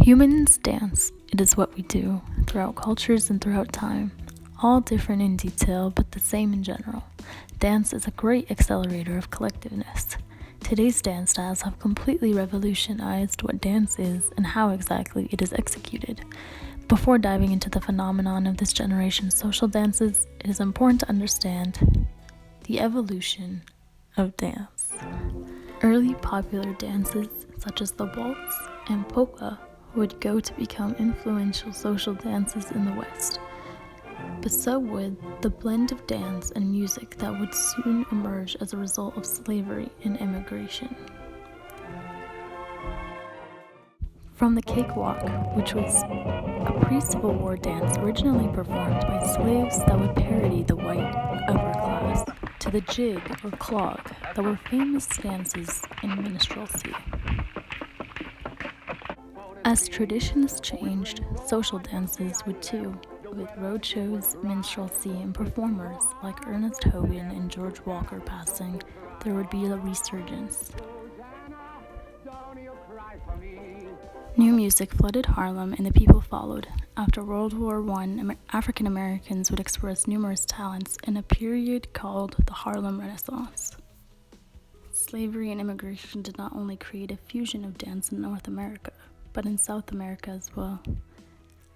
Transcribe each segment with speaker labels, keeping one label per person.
Speaker 1: Humans dance. It is what we do, throughout cultures and throughout time. All different in detail, but the same in general. Dance is a great accelerator of collectiveness. Today's dance styles have completely revolutionized what dance is and how exactly it is executed. Before diving into the phenomenon of this generation's social dances, it is important to understand the evolution of dance. Early popular dances, such as the waltz and polka, would go to become influential social dances in the West. But so would the blend of dance and music that would soon emerge as a result of slavery and immigration. From the cakewalk, which was a pre-Civil War dance originally performed by slaves that would parody the white upper class, to the jig or clog that were famous dances in minstrelsy. As traditions changed, social dances would too, with roadshows, minstrelsy, and performers like Ernest Hogan and George Walker passing, there would be a resurgence. New music flooded Harlem and the people followed. After World War I, African Americans would express numerous talents in a period called the Harlem Renaissance. Slavery and immigration did not only create a fusion of dance in North America, but in South America as well.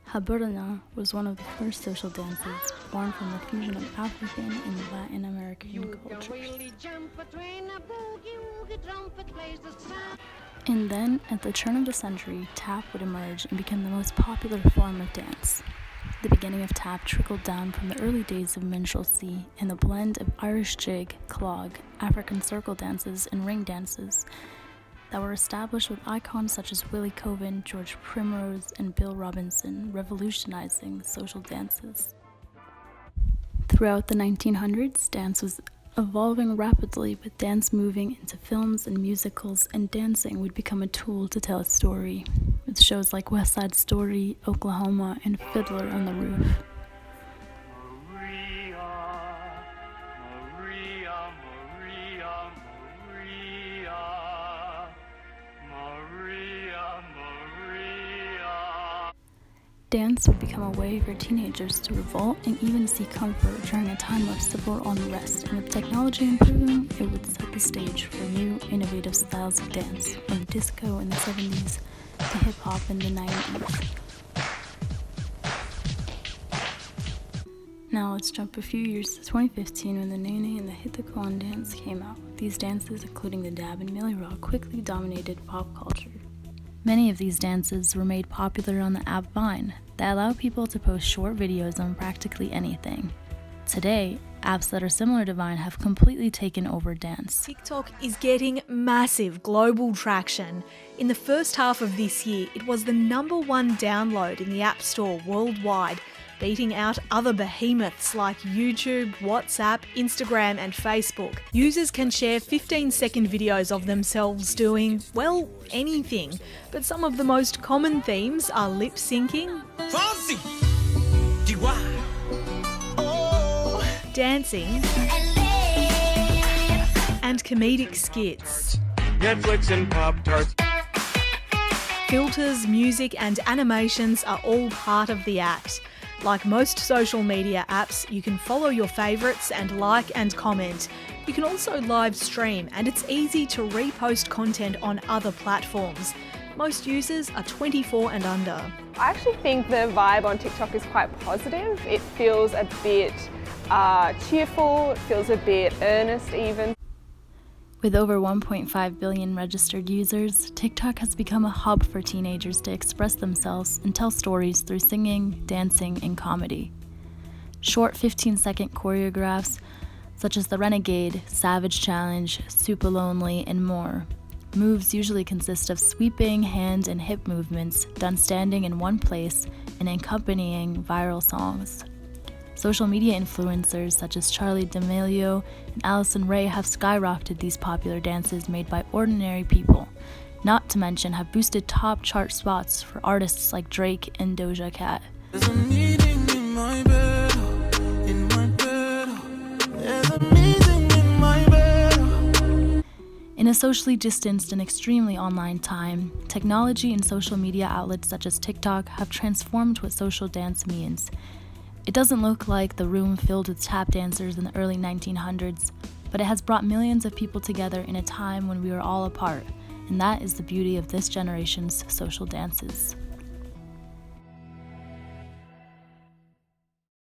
Speaker 1: Haburana was one of the first social dances born from the fusion of African and Latin American cultures. And then, at the turn of the century, tap would emerge and become the most popular form of dance. The beginning of tap trickled down from the early days of minstrelsy and the blend of Irish jig, clog, African circle dances, and ring dances that were established with icons such as Willie Coven, George Primrose, and Bill Robinson, revolutionizing social dances. Throughout the 1900s, dance was evolving rapidly, with dance moving into films and musicals, and dancing would become a tool to tell a story, with shows like West Side Story, Oklahoma, and Fiddler on the Roof. Dance would become a way for teenagers to revolt and even seek comfort during a time of civil unrest, and with technology improving, it would set the stage for new, innovative styles of dance, from disco in the 70s to hip-hop in the 90s. Now let's jump a few years to 2015 when the Nene and the Hit the Quan dance came out. These dances, including the dab and Milli Rock, quickly dominated pop culture. Many of these dances were made popular on the app Vine that allow people to post short videos on practically anything. Today, apps that are similar to Vine have completely taken over dance.
Speaker 2: TikTok is getting massive global traction. In the first half of this year, it was the #1 download in the App Store worldwide, beating out other behemoths like YouTube, WhatsApp, Instagram, and Facebook. Users can share 15-second videos of themselves doing, well, anything. But some of the most common themes are lip syncing, dancing, and comedic skits.
Speaker 3: Netflix and Pop-Tarts.
Speaker 2: Filters, music, and animations are all part of the act. Like most social media apps, you can follow your favourites and like and comment. You can also live stream, and it's easy to repost content on other platforms. Most users are 24 and under.
Speaker 4: I actually think the vibe on TikTok is quite positive. It feels a bit cheerful, it feels a bit earnest even.
Speaker 1: With over 1.5 billion registered users, TikTok has become a hub for teenagers to express themselves and tell stories through singing, dancing, and comedy. Short 15-second choreographs, such as the Renegade, Savage Challenge, Super Lonely, and more. Moves usually consist of sweeping hand and hip movements done standing in one place and accompanying viral songs. Social media influencers such as Charli D'Amelio and Allison Rae have skyrocketed these popular dances made by ordinary people, not to mention have boosted top chart spots for artists like Drake and Doja Cat. In a socially distanced and extremely online time, technology and social media outlets such as TikTok have transformed what social dance means. It doesn't look like the room filled with tap dancers in the early 1900s, but it has brought millions of people together in a time when we were all apart, and that is the beauty of this generation's social dances.